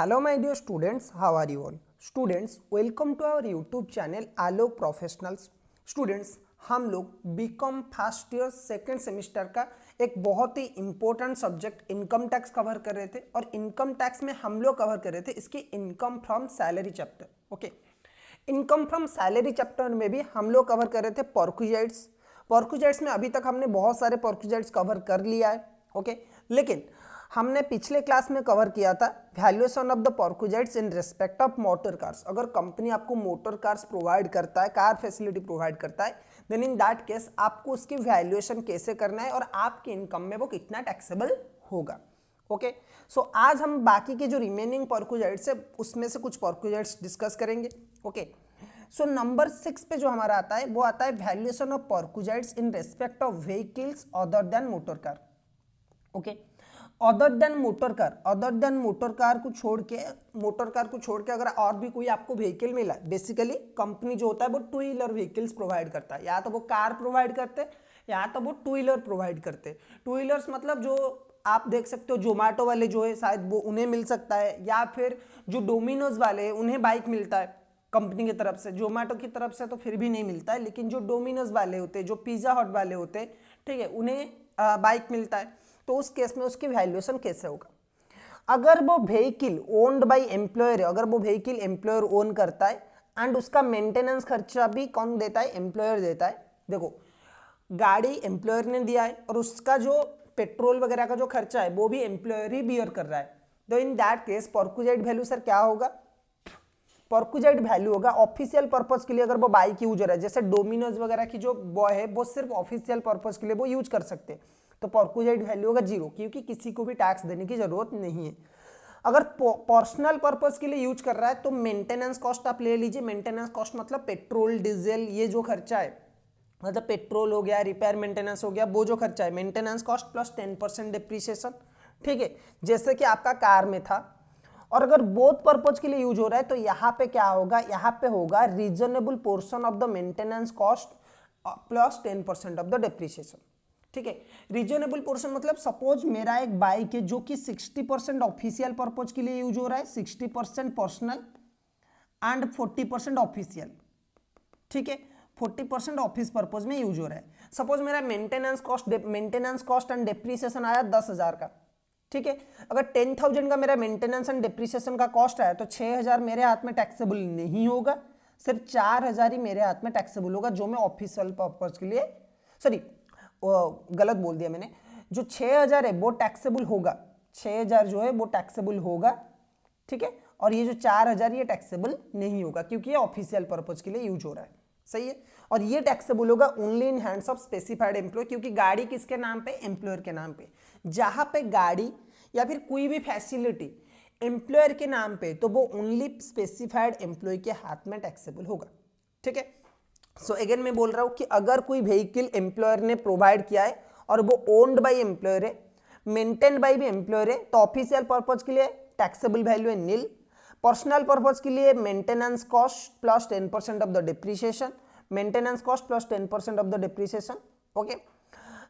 Hello my dear students, how are you all? Students, welcome to our YouTube channel Alok professionals. Students, हम लोग BCom first year second semester का एक बहुत ही important subject income tax cover कर रहे थे और इनकम टैक्स में हम लोग कवर कर रहे थे इसकी income from salary chapter. Okay, income from salary chapter में भी हम लोग कवर कर रहे थे पर्क्विजाइट्स। पर्क्विजाइट्स में अभी तक हमने बहुत सारे पर्क्विजाइट्स कवर कर लिया है। ओके, लेकिन हमने पिछले क्लास में कवर किया था valuation of the perquisites in respect of motor cars. अगर कंपनी आपको मोटर कार्स प्रोवाइड करता है, कार फैसिलिटी प्रोवाइड करता है, देन इन दैट केस आपको उसकी वैल्यूएशन कैसे करना है और आपकी इनकम में वो कितना टैक्सेबल होगा। ओके, सो आज हम बाकी के जो रिमेनिंग पर्क्विजाइट्स है उसमें से कुछ पर्क्विजाइट्स डिस्कस करेंगे। ओके, सो नंबर 6 पे जो हमारा आता है वो आता है valuation of perquisites in respect of vehicles other than motor car. Okay, other than motor car को छोड़ के अगर और भी कोई आपको व्हीकल मिला, बेसिकली कंपनी जो होता है वो टू व्हीलर व्हीकल्स प्रोवाइड करता है, या तो वो कार प्रोवाइड करते हैं या तो वो टू व्हीलर प्रोवाइड करते हैं। टू व्हीलर्स मतलब जो आप देख सकते हो जोमेटो वाले जो है शायद वो उन्हें मिल सकता है, या फिर जो डोमिनोज वाले हैं उन्हें बाइक मिलता है कंपनी की तरफ से। जोमेटो की तरफ से तो फिर भी नहीं मिलता है, लेकिन जो डोमिनोज वाले होते हैं, जो पिज्जा हट वाले होते हैं, ठीक है, उन्हें बाइक मिलता है। तो उस केस में उसकी वैल्यूएशन कैसे होगा? अगर वो व्हीकल ओन्ड बाय एम्प्लॉयर है, अगर वो व्हीकल एम्प्लॉयर ओन करता है एंड उसका मेंटेनेंस खर्चा भी कौन देता है? एम्प्लॉयर देता है। देखो, गाड़ी एम्प्लॉयर ने दिया है और उसका जो पेट्रोल वगैरह का जो खर्चा है वो भी एम्प्लॉयर ही बियर कर रहा है। तो in that case perquisite value sir क्या होगा? पर्क्विजाइट वैल्यू होगा ऑफिशियल पर्पस के लिए। अगर वो बाइक यूज हो रहा है, जैसे डोमिनोज वगैरह की जो बॉय है वो सिर्फ ऑफिशियल पर्पस के लिए वो यूज कर सकते हैं, तो पर्क्विजाइट वैल्यू होगा 0, क्योंकि किसी को भी टैक्स देने की जरूरत नहीं है। अगर पर्सनल पर्पस के लिए यूज कर रहा है तो मेंटेनेंस कॉस्ट आप ले लीजिए। मेंटेनेंस कॉस्ट मतलब पेट्रोल डीजल ये जो खर्चा है, मतलब पेट्रोल हो गया, रिपेयर मेंटेनेंस हो गया, वो जो खर्चा है मेंटेनेंस कॉस्ट प्लस 10% डिप्रिसिएशन। ठीक है, जैसे कि आपका कार में था। और अगर बोथ पर्पज के लिए यूज हो रहा है तो यहाँ पे क्या होगा? यहाँ पे होगा reasonable portion of the maintenance cost plus 10% of the depreciation. ठीक है, रीजनेबल पोर्शन मतलब सपोज मेरा एक बाइक है जो कि 60% ऑफिशियल पर्पज के लिए यूज हो रहा है, 60% पर्सनल एंड 40% ऑफिशियल। ठीक है, 40% ऑफिस पर्पज में यूज हो रहा है। सपोज मेरा मेंटेनेंस कॉस्ट एंड डिप्रिसिएशन आया 10,000 का। ठीक है, अगर 10,000 का मेरा मेंटेनेंस एंड डिप्रिसिएशन का कॉस्ट आया तो 6,000 मेरे हाथ में टैक्सेबल नहीं होगा, सिर्फ 4,000 ही मेरे हाथ में टैक्सेबल होगा, जो मैं ऑफिशियल पर्पज के लिए, सॉरी गलत बोल दिया मैंने, जो 6,000 है वो टैक्सेबल होगा, 6,000 जो है वो टैक्सेबल होगा। ठीक है, और ये जो 4,000 ये टैक्सेबल नहीं होगा क्योंकि ये ऑफिशियल पर्पज के लिए यूज हो रहा है। सही है, और ये टैक्सेबल होगा only in hands of specified employ, क्योंकि गाड़ी किसके नाम पे? एम्प्लॉयर के नाम पे। जहां पे गाड़ी या फिर कोई भी फैसिलिटी एम्प्लॉयर के नाम पे, तो वो ओनली स्पेसिफाइड एम्प्लॉय के हाथ में टैक्सेबल होगा। ठीक है, सो अगेन मैं बोल रहा हूं कि अगर कोई व्हीकल एम्प्लॉयर ने प्रोवाइड किया है और वो ओन्ड बाय एम्प्लॉयर है, मेंटेन्ड बाय भी एम्प्लॉयर है, तो ऑफिशियल पर्पज के लिए टैक्सेबल वैल्यू है नील। पर्सनल पर्पज के लिए maintenance cost plus 10% of the depreciation, maintenance cost plus 10% of the depreciation. Okay,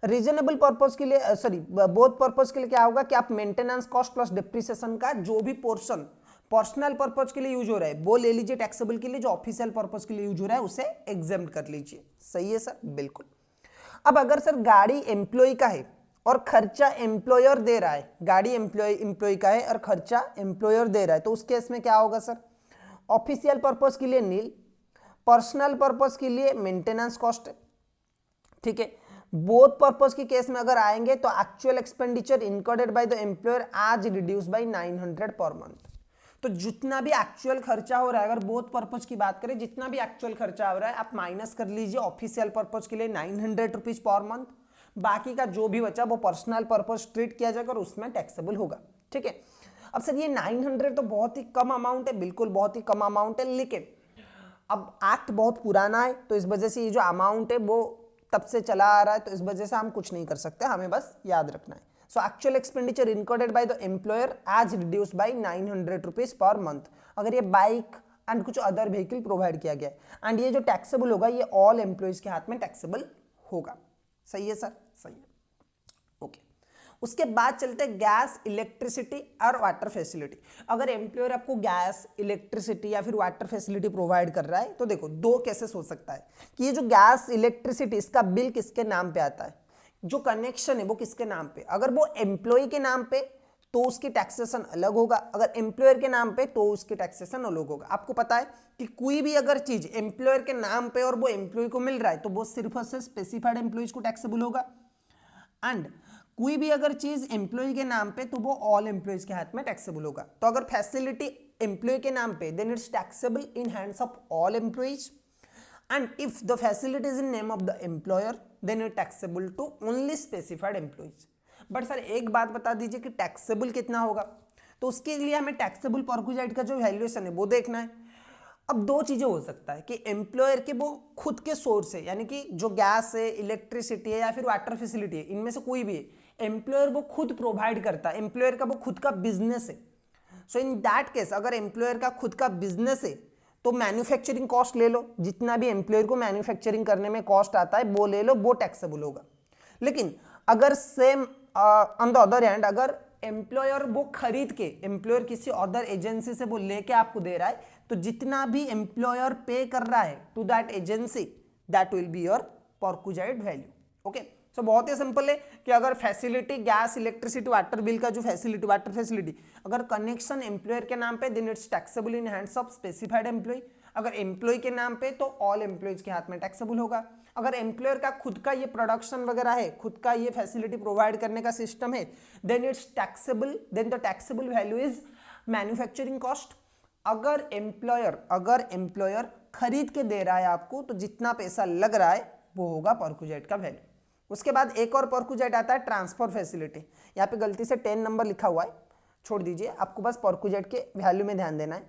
reasonable purpose के लिए, सॉरी बोथ पर्पज के लिए क्या होगा कि आप मेंटेनेंस कॉस्ट प्लस डिप्रिसिएशन का जो भी पोर्शन पर्सनल पर्पज के लिए यूज हो रहा है वो ले लीजिए टैक्सेबल के लिए, जो ऑफिशियल पर्पज के लिए यूज हो रहा है उसे एग्जेम्प्ट कर लीजिए। सही है सर, बिल्कुल। अब अगर सर गाड़ी एम्प्लॉय का है और खर्चा एम्प्लॉयर दे रहा है, गाड़ी एम्प्लॉय का है और खर्चा एम्प्लॉयर दे रहा है, तो उस केस में क्या होगा सर? ऑफिशियल पर्पज के लिए नील, पर्सनल पर्पज के लिए मेंटेनेंस कॉस्ट है। ठीक है, बोथ पर्पज के केस में अगर आएंगे तो actual expenditure incurred by the employer आज रिड्यूस बाय 900 पर मंथ। तो जितना भी एक्चुअल खर्चा हो रहा है, अगर बोथ पर्पज की बात करें, जितना भी एक्चुअल खर्चा हो रहा है आप माइनस कर लीजिए ऑफिशियल पर्पज के लिए 900 रुपीज पर मंथ, बाकी का जो भी बचा वो पर्सनल पर्पज ट्रीट किया जाएगा और उसमें टैक्सेबल होगा। ठीक है, अब सर ये 900 तो बहुत ही कम अमाउंट है, बिल्कुल बहुत ही कम अमाउंट है, लेकिन अब एक्ट बहुत पुराना है तो इस वजह से ये जो अमाउंट है वो तब से चला आ रहा है, तो इस वजह से हम कुछ नहीं कर सकते, हमें बस याद रखना है। So actual expenditure incurred by the employer as reduced by 900 rupees per month, अगर ये बाइक एंड कुछ अदर व्हीकल प्रोवाइड किया गया है। एंड ये जो टैक्सेबल होगा ये ऑल एम्प्लॉयज के हाथ में टैक्सेबल होगा। सही है सर, सही है। ओके, उसके बाद चलते हैं गैस, इलेक्ट्रिसिटी और वाटर फैसिलिटी। अगर एम्प्लॉयर आपको गैस, इलेक्ट्रिसिटी या फिर वाटर फैसिलिटी प्रोवाइड कर रहा है तो देखो दो केसेस हो सकता है कि ये जो गैस, इलेक्ट्रिसिटी, इसका बिल किसके नाम पे आता है, जो कनेक्शन है वो किसके नाम पे। अगर वो एम्प्लॉय के नाम पे तो उसकी टैक्सेशन अलग होगा, अगर एम्प्लॉयर के नाम पे तो उसकी टैक्सेशन अलग होगा। आपको पता है कि कोई भी अगर चीज एम्प्लॉयर के नाम पे और वो एम्प्लॉय को मिल रहा है तो वो सिर्फ और सिर्फ स्पेसिफाइड एम्प्लॉयज को टैक्सेबल होगा, एंड कोई भी अगर चीज एम्प्लॉय के नाम पे तो वो ऑल एम्प्लॉयज के हाथ में टैक्सेबल होगा। तो अगर फैसिलिटी एम्प्लॉय के नाम पे then it's taxable in hands of all employees, and if the facility is in name of the employer then it taxable to only specified employees। But sir एक बात बता दीजिए कि टैक्सेबल कितना होगा, तो उसके लिए हमें टैक्सेबल परक्विजाइट का जो वैल्यूएशन है वो देखना है। अब दो चीजें हो सकता है कि एम्प्लॉयर के वो खुद के सोर्स है, यानी कि जो गैस है, इलेक्ट्रिसिटी है या फिर वाटर फैसिलिटी है, इनमें से कोई भी है, एम्प्लॉयर वो खुद प्रोवाइड करता है, एम्प्लॉयर का वो खुद का बिजनेस है। सो इन दैट केस अगर एम्प्लॉयर का खुद का बिजनेस है तो मैन्युफैक्चरिंग कॉस्ट ले लो, जितना भी एम्प्लॉयर को मैन्युफैक्चरिंग करने में कॉस्ट आता है वो ले लो, वो टैक्सेबल होगा। लेकिन अगर same on the other hand अगर एम्प्लॉयर वो खरीद के, एम्प्लॉयर किसी अदर एजेंसी से वो लेके आपको दे रहा है, तो जितना भी एम्प्लॉयर पे कर रहा है to that agency that will be your perquisite value. Okay, so बहुत ही सिंपल है कि अगर facility gas, electricity, water bill का जो फैसिलिटी, वाटर फैसिलिटी, अगर कनेक्शन एम्प्लॉयर के नाम पे then it's taxable in hands of specified employ, अगर एम्प्लॉय के नाम पे तो ऑल एम्प्लॉयज के हाथ में टैक्सेबल होगा। अगर एम्प्लॉयर का खुद का ये प्रोडक्शन वगैरह है, खुद का ये फैसिलिटी प्रोवाइड करने का सिस्टम है, then it's taxable, then the taxable value is manufacturing cost. अगर एम्प्लॉयर खरीद के दे रहा है आपको तो जितना पैसा लग रहा है वो होगा परक्विजाइट का वैल्यू। उसके बाद एक और परक्विजाइट आता है ट्रांसफर फैसिलिटी। यहाँ पे गलती से 10 नंबर लिखा हुआ है, छोड़ दीजिए, आपको बस परक्विजाइट के वैल्यू में ध्यान देना है।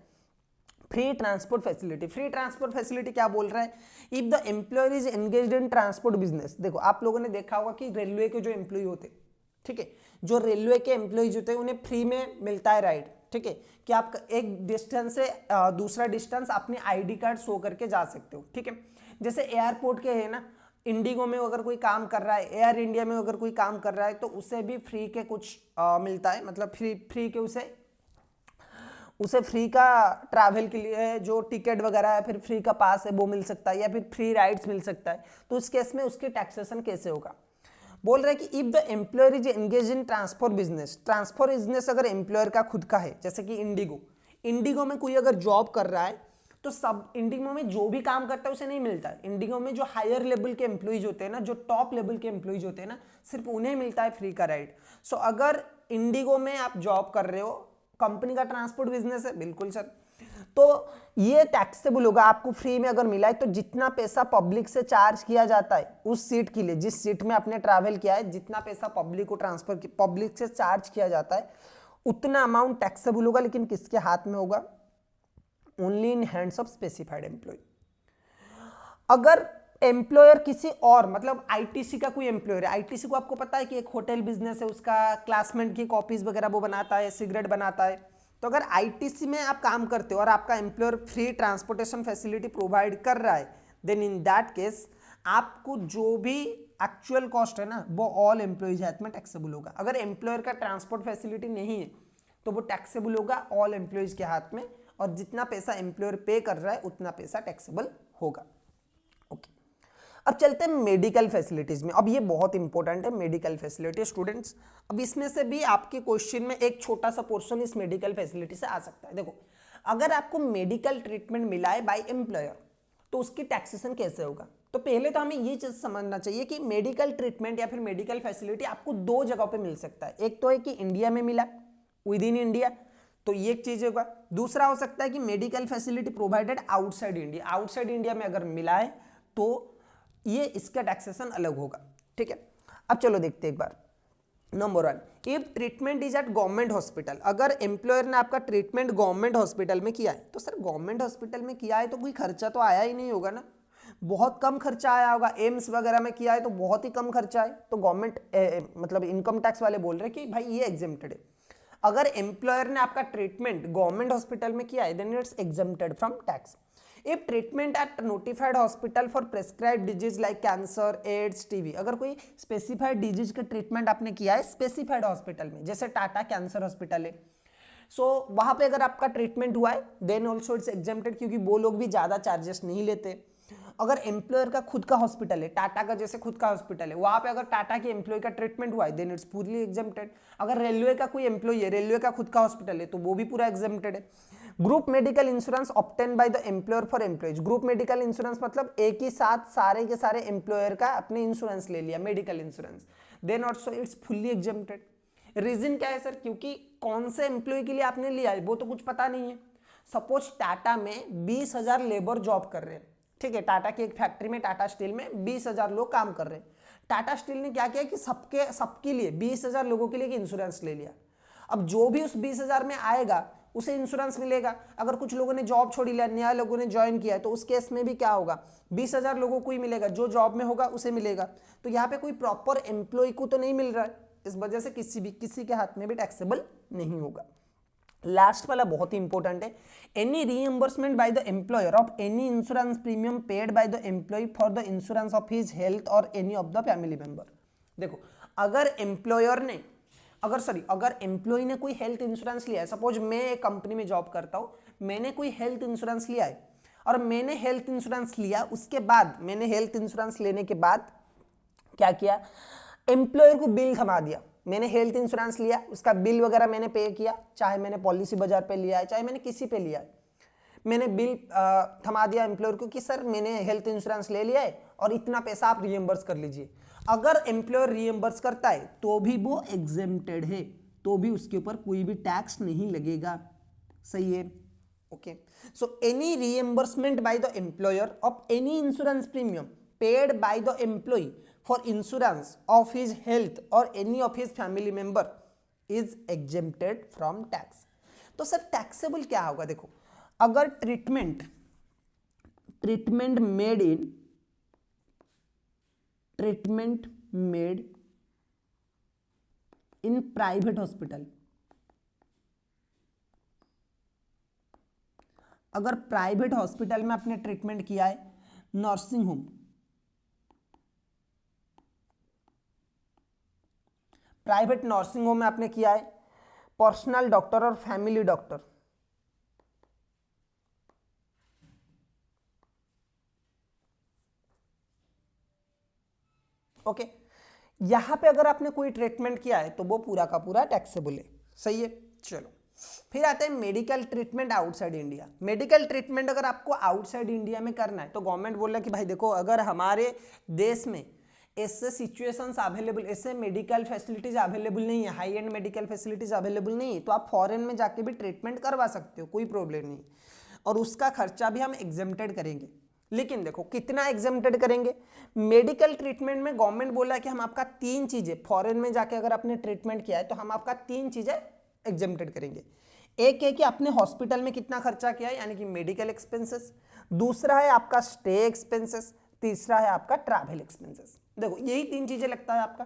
Free transport facility, free transport facility क्या बोल रहा है, if the employer is engaged in transport business. देखो आप लोगों ने देखा होगा कि रेलवे के जो एम्प्लॉय होते, ठीक है, जो रेलवे के एम्प्लॉयज होते हैं उन्हें फ्री में मिलता है राइड, ठीक है, कि आप एक डिस्टेंस से दूसरा डिस्टेंस अपने आईडी कार्ड शो करके जा सकते हो, ठीक है। जैसे एयरपोर्ट के है ना, इंडिगो में अगर कोई काम कर रहा है, एयर इंडिया में अगर कोई काम कर रहा है तो उसे भी फ्री के कुछ मिलता है, मतलब फ्री के उसे फ्री का ट्रैवल के लिए जो टिकट वगैरह है, फिर फ्री का पास है वो मिल सकता है, या फिर फ्री राइड्स मिल सकता है। तो उस केस में उसके टैक्सेशन कैसे होगा, बोल रहे हैं कि if the employer is engage in transport business, transport business अगर एम्प्लॉयर का खुद का है, जैसे कि इंडिगो में कोई अगर जॉब कर रहा है तो सब इंडिगो में जो भी काम करता है उसे नहीं मिलता है। इंडिगो में जो हायर लेवल के एम्प्लॉइज होते हैं ना, जो टॉप लेवल के एम्प्लॉइज होते हैं ना, सिर्फ उन्हें मिलता है फ्री का राइड। सो अगर इंडिगो में आप जॉब कर रहे हो, कंपनी का ट्रांसपोर्ट बिजनेस है, बिल्कुल सर, तो ये टैक्सेबल होगा। आपको फ्री में अगर मिला है तो जितना पैसा पब्लिक से चार्ज किया जाता है उस सीट के लिए, जिस सीट में आपने ट्रैवल किया है, जितना पैसा पब्लिक को पब्लिक से चार्ज किया जाता है उतना अमाउंट टैक्सेबल होगा। लेकिन किसके हाथ में होगा, only in hands of specified employ. अगर एम्प्लॉयर किसी और, मतलब आईटीसी का कोई एम्प्लॉयर है, आईटीसी को आपको पता है कि एक होटल बिजनेस है, उसका क्लासमेट की कॉपीज वगैरह वो बनाता है, सिगरेट बनाता है। तो अगर आईटीसी में आप काम करते हो और आपका employer free transportation facility provide कर रहा है, देन इन दैट केस आपको जो भी एक्चुअल कॉस्ट है ना वो ऑल एम्प्लॉयज हाथ में टैक्सेबल होगा। अगर एम्प्लॉयर का ट्रांसपोर्ट फैसिलिटी नहीं है तो वो टैक्सेबल होगा ऑल एम्प्लॉयज के हाथ में, और जितना पैसा एम्प्लॉयर पे कर रहा है उतना पैसा टैक्सेबल होगा। ओके, अब चलते हैं मेडिकल फैसिलिटीज में। अब ये बहुत इंपॉर्टेंट है मेडिकल फैसिलिटी स्टूडेंट्स। अब इसमें से भी आपके क्वेश्चन में एक छोटा सा पोर्शन इस मेडिकल फैसिलिटी से आ सकता है। देखो, अगर आपको मेडिकल ट्रीटमेंट मिला है बाय एम्प्लॉयर तो उसकी टैक्सेशन कैसे होगा। तो पहले तो हमें ये चीज समझना चाहिए कि मेडिकल ट्रीटमेंट या फिर मेडिकल फैसिलिटी आपको दो जगह पे मिल सकता है। एक तो है कि इंडिया में मिला, विद इन इंडिया, तो ये एक चीज होगा। दूसरा हो सकता है कि medical facility provided outside India, outside India में अगर मिला है तो ये इसका टैक्सेशन अलग होगा, ठीक है। अब चलो देखते हैं एक बार। Number 1, if treatment is at government hospital, अगर एम्प्लॉयर ने आपका ट्रीटमेंट गवर्नमेंट हॉस्पिटल में किया है, तो सर गवर्नमेंट हॉस्पिटल में किया है तो कोई खर्चा तो आया ही नहीं होगा ना, बहुत कम खर्चा आया होगा। एम्स वगैरह में किया है तो बहुत ही कम खर्चा है, तो गवर्नमेंट मतलब इनकम टैक्स वाले बोल रहे हैं कि भाई ये एग्जेम्प्टेड है। अगर एम्प्लॉयर ने आपका ट्रीटमेंट गवर्नमेंट हॉस्पिटल में किया है then it's exempted from tax. If treatment at notified hospital for prescribe disease like cancer, AIDS, TB, अगर कोई स्पेसिफाइड डिजीज का ट्रीटमेंट आपने किया है स्पेसिफाइड हॉस्पिटल में, जैसे टाटा कैंसर हॉस्पिटल है, सो वहां पे अगर आपका ट्रीटमेंट हुआ है देन ऑल्सो इट्स एग्जेम्प्टेड, क्योंकि वो लोग भी ज्यादा चार्जेस नहीं लेते। अगर एम्प्लॉयर का खुद का हॉस्पिटल है, टाटा का जैसे खुद का हॉस्पिटल है, वहां पे अगर टाटा के एम्प्लॉय का ट्रीटमेंट हुआ है देन इट्स पूरी एग्जेम्प्टेड। अगर रेलवे का कोई एम्प्लॉय है, रेलवे का खुद का हॉस्पिटल है, तो वो भी पूरा एग्जेम्प्टेड है। Group medical insurance obtain bye the employer for employees, group medical insurance मतलब एक ही साथ सारे के सारे एम्प्लॉयर का अपने इंश्योरेंस ले लिया, medical insurance, then also it's fully exempted. Reason क्या है सर? क्योंकि कौन से एम्प्लॉय के लिए आपने लिया है वो तो कुछ पता नहीं है। सपोज टाटा में 20,000 लेबर जॉब कर रहे हैं, ठीक है, टाटा की एक फैक्ट्री में, टाटा स्टील में 20,000 लोग काम कर रहे हैं। टाटा स्टील ने क्या किया कि सबके लिए 20,000 लोगों के लिए इंश्योरेंस ले लिया। अब जो भी उस 20,000 में आएगा उसे इंश्योरेंस मिलेगा। अगर कुछ लोगों ने जॉब छोड़ लिया, नया लोगों ने ज्वाइन किया है, तो उस केस में भी क्या होगा, 20,000 लोगों को ही मिलेगा, जो जॉब में होगा उसे मिलेगा। तो यहाँ पे कोई प्रॉपर एम्प्लॉय को तो नहीं मिल रहा है, इस वजह से किसी के हाथ में भी टैक्सेबल नहीं होगा। लास्ट वाला बहुत ही इंपॉर्टेंट है, any reimbursement by the employer of any insurance premium paid by the employee for the insurance of his health or any of the family member. देखो, अगर एम्प्लॉय ने कोई हेल्थ इंश्योरेंस लिया है, सपोज मैं एक कंपनी में जॉब करता हूं, मैंने कोई हेल्थ इंश्योरेंस लिया है, और मैंने हेल्थ इंश्योरेंस लिया, उसके बाद मैंने हेल्थ इंश्योरेंस लेने के बाद क्या किया, एम्प्लॉयर को बिल थमा दिया। मैंने हेल्थ इंश्योरेंस लिया, उसका बिल वगैरह मैंने पे किया, चाहे मैंने पॉलिसी बाजार पे लिया है, चाहे मैंने किसी पे लिया है, मैंने बिल थमा दिया एम्प्लॉयर को कि सर मैंने हेल्थ इंश्योरेंस ले लिया है और इतना पैसा आप रिएम्बर्स कर लीजिए। अगर एम्प्लॉयर रिएम्बर्स करता है तो भी वो एग्जेम्प्टेड है, तो भी उसके ऊपर कोई भी टैक्स नहीं लगेगा। सही है, okay. So any reimbursement by the employer of any insurance premium paid by the employee for insurance of his health or any of his family member is exempted from tax. तो sir taxable क्या होगा? देखो, अगर treatment made in private hospital, अगर private hospital में आपने treatment किया है, nursing home, private nursing home में आपने किया है, पर्सनल डॉक्टर और फैमिली डॉक्टर, ओके, यहां पे अगर आपने कोई ट्रीटमेंट किया है तो वो पूरा का पूरा टैक्सेबल है। सही है, चलो फिर आते हैं medical treatment outside India. Medical treatment अगर आपको आउटसाइड इंडिया में करना है तो गवर्नमेंट बोल रहा है कि भाई देखो, अगर हमारे देश में ऐसे सिचुएशंस अवेलेबल, ऐसे मेडिकल फैसिलिटीज अवेलेबल नहीं है, high and medical facilities available नहीं है, तो आप फॉरेन में जाके भी ट्रीटमेंट करवा सकते हो, कोई प्रॉब्लम नहीं, और उसका खर्चा भी हम एग्जेम्प्टेड करेंगे। लेकिन देखो कितना एग्जेम्प्टेड करेंगे, मेडिकल ट्रीटमेंट में गवर्नमेंट बोला है कि हम आपका 3 चीजें, फॉरेन में जाके अगर आपने ट्रीटमेंट किया है तो हम आपका 3 चीजें एग्जेम्प्टेड करेंगे। एक है कि आपने हॉस्पिटल में कितना खर्चा किया है, यानी कि मेडिकल एक्सपेंसेस, दूसरा है आपका स्टे एक्सपेंसेस, तीसरा है आपका ट्रैवल एक्सपेंसेस। देखो यही 3 चीजें लगता है आपका।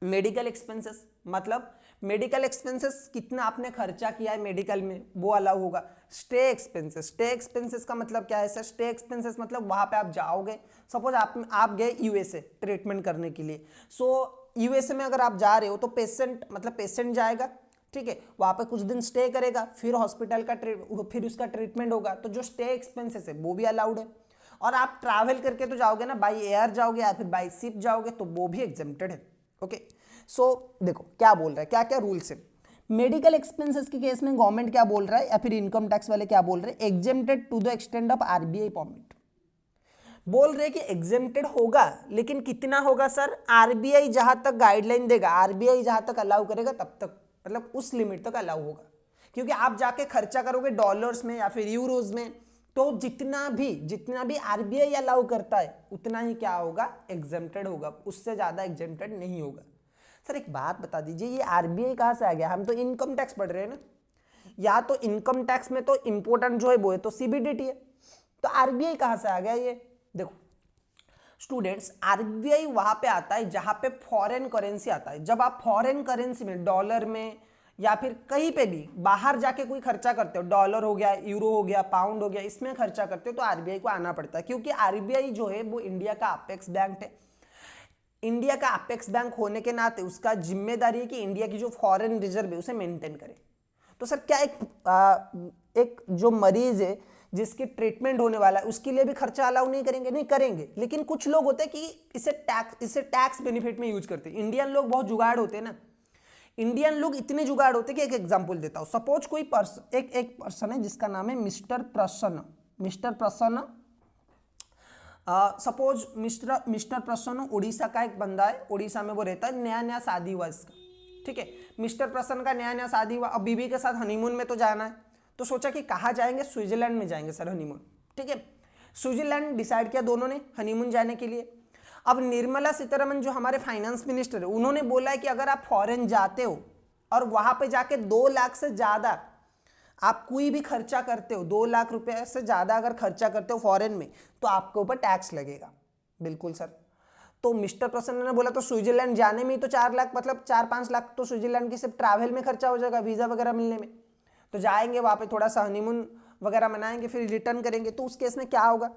मेडिकल एक्सपेंसेस मतलब मेडिकल एक्सपेंसेस कितना आपने खर्चा किया है मेडिकल में, वो अलाउ होगा। स्टे एक्सपेंसेस का मतलब क्या है सर? स्टे एक्सपेंसेस मतलब वहां पे आप जाओगे, सपोज आप गए यूएसए ट्रीटमेंट करने के लिए, सो यूएसए में अगर आप जा रहे हो तो पेशेंट जाएगा, ठीक है, वहां पे कुछ दिन स्टे करेगा, फिर हॉस्पिटल का फिर उसका ट्रीटमेंट होगा, तो जो स्टे एक्सपेंसेस है वो भी अलाउड है। और आप ट्रैवल करके तो जाओगे ना, बाई एयर जाओगे या फिर बाई शिप जाओगे, तो वो भी एग्जेम्प्टेड है। ओके, सो देखो क्या बोल रहा है, क्या क्या रूल्स है। मेडिकल एक्सपेंसेस के केस में गवर्नमेंट क्या बोल रहा है, या फिर इनकम टैक्स वाले क्या बोल रहे हैं, exempted to the extent of RBI permit. बोल रहे कि एग्जेम्प्टेड होगा, लेकिन कितना होगा सर? आरबीआई जहां तक गाइडलाइन देगा, आरबीआई जहां तक अलाउ करेगा तब तक, मतलब उस लिमिट तक अलाउ होगा। क्योंकि आप जाके खर्चा करोगे डॉलर्स में या फिर यूरोज में, तो जितना भी आरबीआई अलाउ करता है उतना ही क्या होगा, एग्जेम्प्टेड होगा, उससे ज्यादा एग्जेम्प्टेड नहीं होगा। सर एक बात बता दीजिए, ये आरबीआई कहां से आ गया? हम तो इनकम टैक्स पढ़ रहे हैं ना, या तो इनकम टैक्स में तो इंपॉर्टेंट जो है वो है तो सीबीडीटी है, तो आरबीआई कहां से आ गया ये? देखो स्टूडेंट्स, आरबीआई वहां पे आता है जहां पे फॉरेन करेंसी आता है। जब आप फॉरेन करेंसी में, डॉलर में या फिर कहीं पे भी बाहर जाके कोई खर्चा करते हो, डॉलर हो गया, यूरो हो गया, पाउंड हो गया, इसमें खर्चा करते हो तो आरबीआई को आना पड़ता है, क्योंकि आरबीआई जो है वो इंडिया का अपेक्स बैंक है। इंडिया का अपेक्स बैंक होने के नाते उसका जिम्मेदारी है कि इंडिया की जो फॉरेन रिजर्व है उसे मेंटेन करे। तो सर क्या एक जो मरीज है जिसकी ट्रीटमेंट होने वाला है उसके लिए भी खर्चा अलाउ नहीं करेंगे? नहीं करेंगे, लेकिन कुछ लोग होते हैं कि इसे टैक्स बेनिफिट में यूज करते हैं। इंडियन लोग बहुत जुगाड़ होते हैं ना, इंडियन लोग इतने जुगाड़ होते हैं कि एक एग्जांपल देता हूं। सपोज कोई पर्सन, एक पर्सन है जिसका नाम है मिस्टर प्रसन्न। सपोज मिस्टर प्रसन्न उड़ीसा का एक बंदा है, उड़ीसा में वो रहता है, नया नया शादी हुआ इसका, ठीक है। मिस्टर प्रसन्न का नया नया शादी हुआ, अब बीवी के साथ हनीमून में तो जाना है, तो सोचा कि कहाँ जाएंगे? स्विट्जरलैंड में जाएंगे सर हनीमून, ठीक है। स्विट्जरलैंड डिसाइड किया दोनों ने हनीमून जाने के लिए। अब निर्मला सीतारमण जो हमारे फाइनेंस मिनिस्टर है, उन्होंने बोला है कि अगर आप फॉरेन जाते हो और वहां पे जाके 2 लाख से ज्यादा आप कोई भी खर्चा करते हो, 2 लाख रुपए से ज्यादा अगर खर्चा करते हो फॉरेन में, तो आपके ऊपर टैक्स लगेगा। बिल्कुल सर। तो मिस्टर प्रसन्न ने बोला तो स्विट्जरलैंड जाने में ही तो 4 लाख, मतलब 4-5 लाख तो स्विट्जरलैंड की सिर्फ ट्रैवल में खर्चा हो जाएगा, वीजा वगैरह मिलने में। तो जाएंगे वहां पे, थोड़ा सा हनीमून वगैरह मनाएंगे, फिर रिटर्न करेंगे। तो उस केस में क्या होगा?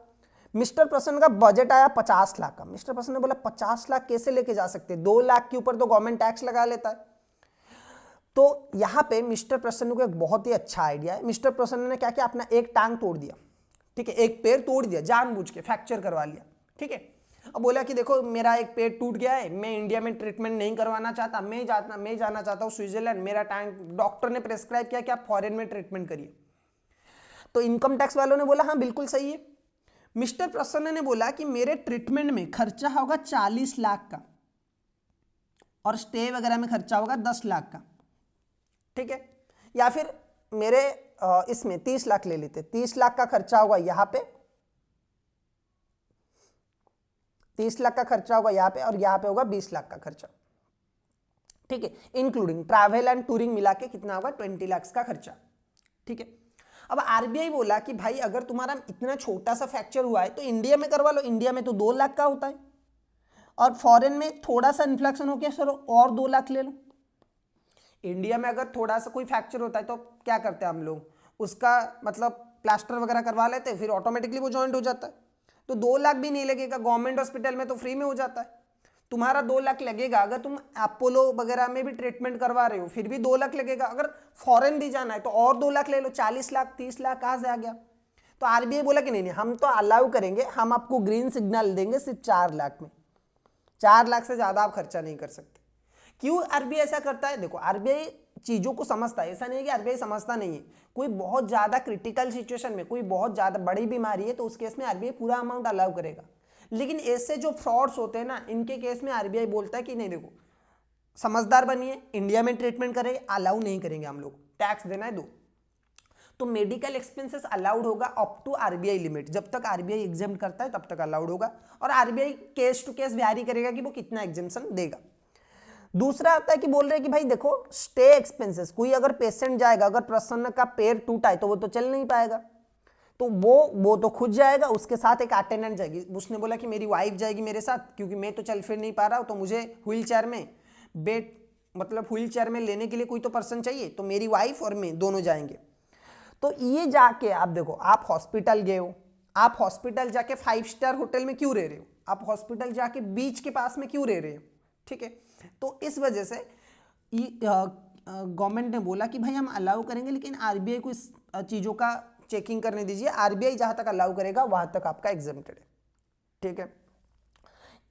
मिस्टर प्रसन्न का बजट आया 50 लाख का। मिस्टर प्रसन्न ने बोला 50 लाख कैसे लेके जा सकते? 2 लाख के ऊपर तो गवर्नमेंट टैक्स लगा लेता है। तो यहां पे मिस्टर प्रसन्न को एक बहुत ही अच्छा आइडिया है। मिस्टर प्रसन्न ने क्या किया? अपना एक टांग तोड़ दिया, ठीक है, एक पैर तोड़ दिया, जानबूझ के फ्रैक्चर करवा लिया, ठीक है। अब बोला कि देखो मेरा एक पैर टूट गया है, मैं इंडिया में ट्रीटमेंट नहीं करवाना चाहता, मैं जाना चाहता हूँ स्विट्जरलैंड, मेरा टांग, डॉक्टर ने प्रेस्क्राइब किया कि आप फॉरेन में ट्रीटमेंट करिए। तो इनकम टैक्स वालों ने बोला हाँ बिल्कुल सही है। मिस्टर प्रसन्न ने बोला कि मेरे ट्रीटमेंट में खर्चा होगा 40 लाख का और स्टे वगैरह में खर्चा होगा 10 लाख का, ठीक है। या फिर मेरे इसमें 30 लाख ले लेते, 30 लाख का खर्चा होगा यहां पे, 30 लाख का खर्चा होगा यहां पे, और यहां पे होगा 20 लाख का खर्चा, ठीक है। इंक्लूडिंग ट्रैवल एंड टूरिंग मिला के कितना होगा? 20 लाख का खर्चा, ठीक है। अब आरबीआई बोला कि भाई अगर तुम्हारा इतना छोटा सा फ्रैक्चर हुआ है तो इंडिया में करवा लो, इंडिया में तो 2 लाख का होता है, और फॉरेन में थोड़ा सा इन्फ्लेक्शन हो गया सर और 2 लाख ले लो। इंडिया में अगर थोड़ा सा कोई फ्रैक्चर होता है तो क्या करते हैं हम लोग? उसका मतलब प्लास्टर वगैरह करवा लेते हैं, फिर ऑटोमेटिकली वो जॉइंट हो जाता है, तो 2 लाख भी नहीं लगेगा। गवर्नमेंट हॉस्पिटल में तो फ्री में हो जाता है। तुम्हारा 2 लाख लगेगा, अगर तुम अपोलो वगैरह में भी ट्रीटमेंट करवा रहे हो फिर भी 2 लाख लगेगा। अगर फॉरेन भी जाना है तो और 2 लाख ले लो, 40 लाख 30 लाख कहां से आ गया? तो आरबीआई बोला कि नहीं हम तो अलाउ करेंगे, हम आपको ग्रीन सिग्नल देंगे सिर्फ 4 लाख में, 4 लाख से ज्यादा आप खर्चा नहीं कर सकते। क्यों आरबीआई ऐसा करता है? देखो आरबीआई चीजों को समझता है, ऐसा नहीं है कि आरबीआई समझता नहीं है। कोई बहुत ज्यादा क्रिटिकल सिचुएशन में, कोई बहुत ज्यादा बड़ी बीमारी है तो उस केस में आरबीआई पूरा अमाउंट अलाउ करेगा। लेकिन ऐसे जो फ्रॉड्स होते हैं ना, इनके केस में आरबीआई बोलता है कि नहीं देखो समझदार बनिए, इंडिया में ट्रीटमेंट करेंगे, अलाउ नहीं करेंगे हम लोग, टैक्स देना है दो। तो मेडिकल एक्सपेंसेस अलाउड होगा अप टू आरबीआई लिमिट, जब तक आरबीआई एग्जेम्प्ट करता है तब तक अलाउड होगा, और RBI case to case vary करेगा कि वो कितना एग्जेम्पशन देगा। दूसरा आता है कि बोल रहे हैं कि भाई देखो स्टे एक्सपेंसेस, कोई अगर पेशेंट जाएगा, अगर प्रसन्न का पैर टूटा है तो वो तो चल नहीं पाएगा, तो वो तो खुद जाएगा, उसके साथ एक अटेंडेंट जाएगी। उसने बोला कि मेरी वाइफ जाएगी मेरे साथ, क्योंकि मैं तो चल फिर नहीं पा रहा हूं, तो मुझे व्हील चेयर में बेड, मतलब व्हील चेयर में लेने के लिए कोई तो पर्सन चाहिए, तो मेरी वाइफ और मैं दोनों जाएंगे। तो ये जाके आप देखो, आप हॉस्पिटल गए हो, आप हॉस्पिटल जाके 5 स्टार होटल में क्यों रह रहे हो? आप हॉस्पिटल जाके बीच के पास में क्यों रह रहे हो? ठीक है, तो इस वजह से गवर्नमेंट ने बोला कि भाई हम अलाउ करेंगे, लेकिन आरबीआई को इस चीज़ों का चेकिंग करने दीजिए, आरबीआई जहां तक अलाउ करेगा वहां तक आपका एग्जेम्प्टेड है। ठीक है,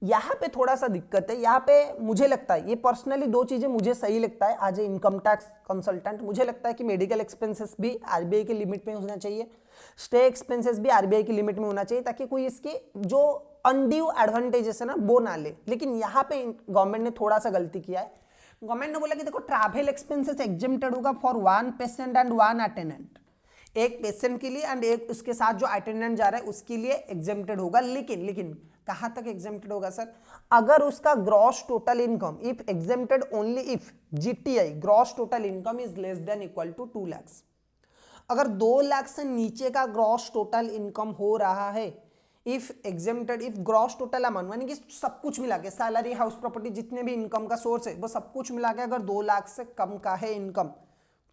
यहां पे थोड़ा सा दिक्कत है। यहां पे मुझे लगता है, ये पर्सनली 2 चीजें मुझे सही लगता है as a income tax consultant, मुझे लगता है कि मेडिकल एक्सपेंसेस भी आरबीआई के लिमिट में होना चाहिए, स्टे एक्सपेंसेस भी आरबीआई की लिमिट में होना चाहिए, ताकि कोई इसके जो अनड्यू एडवांटेजेस है ना वो ना ले। लेकिन यहाँ पे गवर्नमेंट ने थोड़ा सा गलती किया है। गवर्नमेंट ने बोला कि देखो ट्रैवल एक्सपेंसेस एग्जेम्प्टेड होगा फॉर 1 पेशेंट एंड 1 अटेंडेंट, एक पेशेंट के लिए एंड एक उसके साथ जो अटेंडेंट जा रहा है उसके लिए एग्जेम्प्टेड होगा। लेकिन कहां तक एग्जेम्प्टेड होगा सर? अगर उसका gross total income, if exempted only if GTI gross total income is less than equal to 2 lakh. अगर 2 लाख से नीचे का ग्रॉस टोटल इनकम हो रहा है if exempted, if gross total amount यानी कि सब कुछ मिला के सैलरी, हाउस प्रॉपर्टी, जितने भी इनकम का सोर्स है वो सब कुछ मिला के अगर 2 लाख से कम का है इनकम,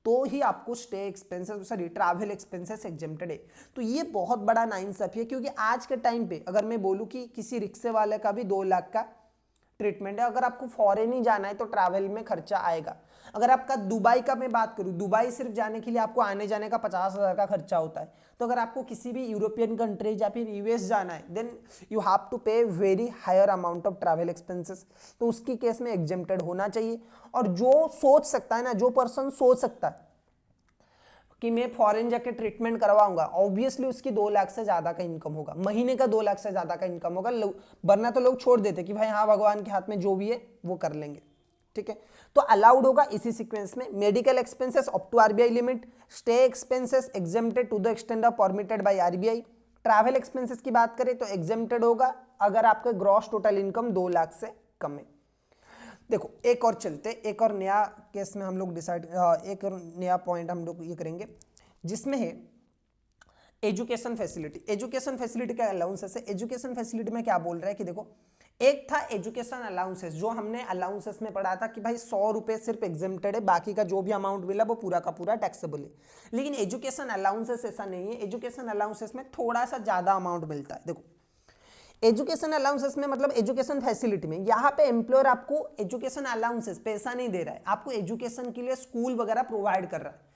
तो ही आपको stay expenses, sorry travel expenses exempted है। तो ये बहुत बड़ा नाइंसाफी है, क्योंकि आज के टाइम पे अगर मैं बोलूँ कि किसी रिक्शे वाले का भी 2 लाख का ट्रीटमेंट है, अगर आपको फॉरेन ही जाना है तो ट्रैवल में खर्चा आएगा। अगर आपका दुबई का मैं बात करूं, दुबई सिर्फ जाने के लिए आपको आने जाने का 50,000 का खर्चा होता है। तो अगर आपको किसी भी यूरोपियन कंट्रीज या फिर यूएस जाना है, then you have to pay very higher amount of travel expenses. तो उसकी केस में एग्जेम्प्टेड होना चाहिए। और जो सोच सकता है ना, जो पर्सन सोच सकता है कि मैं फॉरेन जाके ट्रीटमेंट करवाऊंगा, ऑब्वियसली उसकी 2 लाख से ज्यादा का इनकम होगा, महीने का 2 लाख से ज्यादा का इनकम होगा। वरना तो लोग छोड़ देते कि भाई हाँ भगवान के हाथ में जो भी है वो कर लेंगे, ठीक है। तो अलाउड होगा इसी सीक्वेंस में medical expenses up to RBI limit, stay expenses exempted to the extent of permitted by RBI. Travel expenses की बात करें तो एग्जेम्प्टेड होगा अगर आपका ग्रॉस टोटल इनकम 2 लाख से कम है। देखो एक और चलते, एक और नया केस में हम लोग डिसाइड, एक और नया पॉइंट हम लोग ये करेंगे जिसमें है एजुकेशन फैसिलिटी। एजुकेशन फैसिलिटी का अलाउंसेस है। एजुकेशन फैसिलिटी में क्या बोल रहा है कि देखो, एक था एजुकेशन अलाउंसेस, जो हमने अलाउंसेस में पढ़ा था कि भाई 100 रुपए सिर्फ एग्जेम्प्टेड है, बाकी का जो भी अमाउंट मिला वो पूरा का पूरा टैक्सेबल है। लेकिन एजुकेशन अलाउंसेस ऐसा नहीं है। एजुकेशन अलाउंसेस में थोड़ा सा ज्यादा अमाउंट मिलता है। देखो एजुकेशन अलाउंसेस में मतलब एजुकेशन फैसिलिटी में यहाँ पे एम्प्लॉयर आपको एजुकेशन अलाउंसेस पैसा नहीं दे रहा है, आपको एजुकेशन के लिए स्कूल वगैरह प्रोवाइड कर रहा है।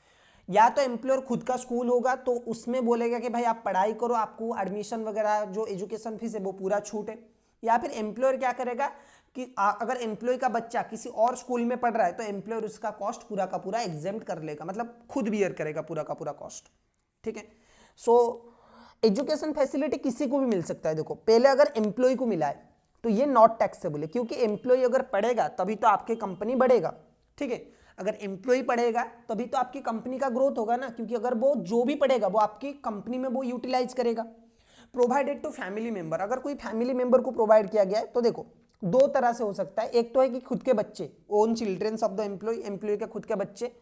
या तो एम्प्लॉयर खुद का स्कूल होगा तो उसमें बोलेगा कि भाई आप पढ़ाई करो, आपको एडमिशन वगैरह जो एजुकेशन फीस है वो पूरा छूट है। या फिर एम्प्लॉयर क्या करेगा कि अगर एम्प्लॉय का बच्चा किसी और स्कूल में पढ़ रहा है तो एम्प्लॉयर उसका कॉस्ट पूरा का पूरा एग्जेम्प्ट कर लेगा, मतलब खुद बियर करेगा पूरा का पूरा कॉस्ट, ठीक है। सो एजुकेशन फैसिलिटी किसी को भी मिल सकता है। देखो पहले अगर एम्प्लॉय को मिला है तो ये नॉट टैक्सेबल है, क्योंकि एम्प्लॉय अगर पढ़ेगा तभी तो आपकी कंपनी बढ़ेगा, ठीक है। अगर एम्प्लॉय पढ़ेगा तभी तो आपकी कंपनी का ग्रोथ होगा ना, क्योंकि अगर वो जो भी पढ़ेगा वो आपकी कंपनी में वो यूटिलाइज करेगा। प्रोवाइडेड टू फैमिली मेंबर, अगर कोई फैमिली मेंबर को प्रोवाइड किया गया है तो देखो 2 तरह से हो सकता है। एक तो है कि खुद के बच्चे, own childrens of the employ, employ के खुद के बच्चे,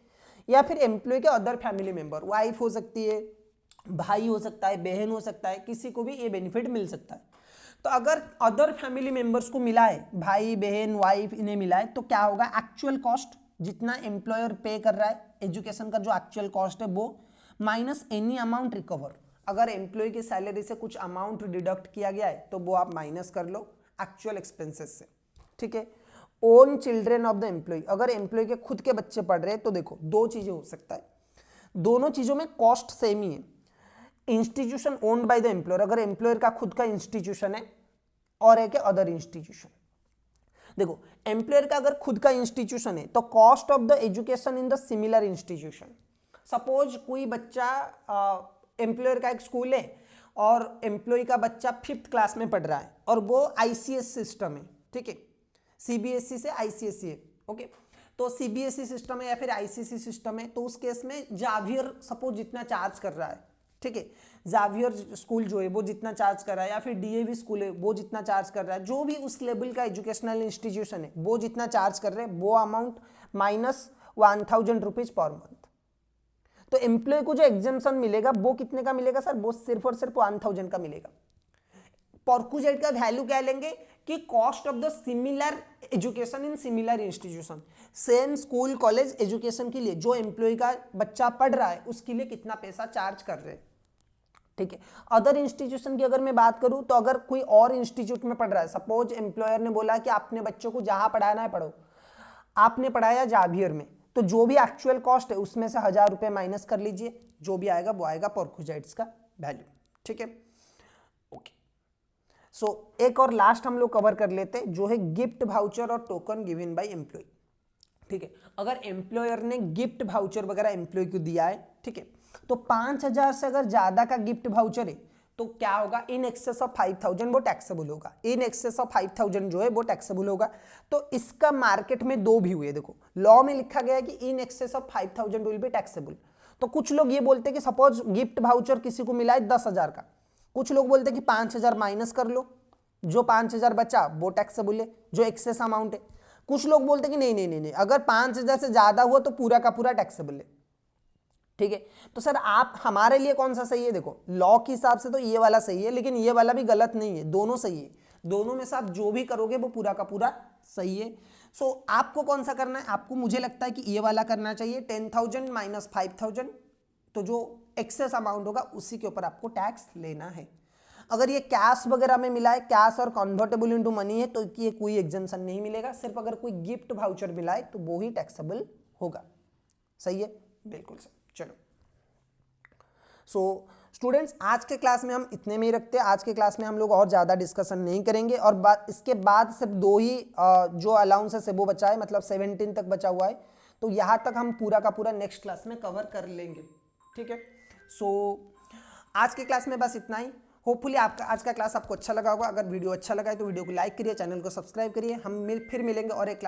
या फिर एम्प्लॉय के अदर फैमिली मेंबर, वाइफ हो सकती है, भाई हो सकता है, बहन हो सकता है, किसी को भी ये बेनिफिट मिल सकता है। तो अगर अदर फैमिली मेंबर्स को मिला है, भाई बहन वाइफ इन्हें मिला है, तो क्या होगा, एक्चुअल कॉस्ट जितना एम्प्लॉयर पे कर रहा है एजुकेशन का, जो एक्चुअल कॉस्ट है वो माइनस एनी अमाउंट रिकवर। अगर एम्प्लॉय की सैलरी से कुछ अमाउंट डिडक्ट किया गया है तो वो आप माइनस कर लो एक्चुअल एक्सपेंसेस से, ठीक है। Own children of the employ, अगर एम्प्लॉय के खुद के बच्चे पढ़ रहे हैं तो देखो 2 चीजें हो सकता है, दोनों चीजों में कॉस्ट सेम ही है। Institution owned by the employer, अगर एम्प्लॉयर का खुद का इंस्टीट्यूशन है, और एक अदर इंस्टीट्यूशन। देखो एम्प्लॉयर का अगर खुद का इंस्टीट्यूशन है तो cost of the education in the similar institution. Suppose कोई बच्चा, एम्प्लॉयर का एक स्कूल है और एम्प्लॉय का बच्चा 5th क्लास में पढ़ रहा है और वो आईसीएस सिस्टम है, ठीक है, सीबीएसई से आईसीएसई है, ओके। तो सीबीएसई सिस्टम है या फिर आईसीएसई सिस्टम है, तो उस केस में जावियर सपोज जितना चार्ज कर रहा है, ठीक है, जावियर स्कूल जो है वो जितना चार्ज कर रहा है, या फिर डीएवी स्कूल है वो जितना चार्ज कर रहा है, जो भी उस लेवल का एजुकेशनल इंस्टीट्यूशन है वो जितना चार्ज कर रहे हैं, वो amount minus 1000 rupees per month. तो एम्प्लॉय को जो एग्जेम्पशन मिलेगा वो कितने का मिलेगा सर, वो सिर्फ और सिर्फ 1000 का मिलेगा। परक्यूजेट का वैल्यू क्या लेंगे कि cost of the similar education in similar institution, same school college education के लिए जो एम्प्लॉय का बच्चा पढ़ रहा है उसके लिए कितना पैसा चार्ज कर रहे हैं, ठीक है। अदर इंस्टीट्यूशन की अगर मैं बात करूं तो अगर कोई और इंस्टीट्यूट में पढ़ रहा है, सपोज एम्प्लॉयर ने बोला कि आपने बच्चों को जहां पढ़ाना है पढ़ो, आपने पढ़ाया जावियर में, तो जो भी एक्चुअल कॉस्ट है उसमें से 1000 रुपए माइनस कर लीजिए, जो भी आएगा वो आएगा परक्यूजेट्स का वैल्यू, ठीक है, ओके। सो एक और लास्ट हम लोग कवर कर लेते हैं जो है गिफ्ट वाउचर और टोकन गिवन बाय एम्प्लॉय, ठीक है। अगर एम्प्लॉयर ने गिफ्ट वाउचर वगैरह एम्प्लॉय को दिया है, ठीक है, तो 5000 से अगर ज्यादा का गिफ्ट वाउचर है तो क्या होगा, इन एक्सेस ऑफ 5000 वो टैक्सेबल होगा, इन एक्सेस ऑफ 5000 जो है वो टैक्सेबल होगा। तो इसका मार्केट में 2 भी हुए, देखो लॉ में लिखा गया है कि in excess of 5000 will be taxable. तो कुछ लोग ये बोलते हैं कि सपोज गिफ्ट वाउचर किसी को मिला है 10,000 का, कुछ लोग बोलते हैं कि 5000 माइनस कर लो, जो 5000 बचा वो टैक्सेबल है, जो एक्सेस अमाउंट है। कुछ लोग बोलते हैं कि नहीं नहीं नहीं नहीं, अगर 5000 से ज्यादा हुआ तो पूरा का पूरा टैक्सेबल है। ठीक है। तो सर आप हमारे लिए कौन सा सही है, देखो लॉ के हिसाब से तो ये वाला सही है, लेकिन ये वाला भी गलत नहीं है, दोनों सही है, दोनों में से आप जो भी करोगे वो पूरा का पूरा सही है। सो आपको कौन सा करना है, आपको मुझे लगता है कि ये वाला करना चाहिए, 10,000 माइनस 5,000, तो जो एक्सेस अमाउंट होगा उसी के ऊपर आपको टैक्स लेना है। अगर ये कैश वगैरह में मिला है, कैश और कन्वर्टेबल इनटू मनी है, तो ये कोई एग्जेम्पशन नहीं मिलेगा, सिर्फ अगर कोई गिफ्ट वाउचर मिला है तो वो ही टैक्सेबल होगा। सही है, बिल्कुल सर। चलो सो स्टूडेंट्स, आज के क्लास में हम इतने में ही रखते हैं। आज के क्लास में हम लोग और ज़्यादा डिस्कशन नहीं करेंगे, और इसके बाद सिर्फ दो ही जो अलाउंसेस है वो बचा है, मतलब 17 तक बचा हुआ है, तो यहाँ तक हम पूरा का पूरा नेक्स्ट क्लास में कवर कर लेंगे। ठीक है, सो आज के क्लास में बस इतना ही। होपफुली आपका आज का क्लास आपको अच्छा लगा होगा। अगर वीडियो अच्छा लगा है तो वीडियो को लाइक करिए, चैनल को सब्सक्राइब करिए। हम फिर मिलेंगे और एक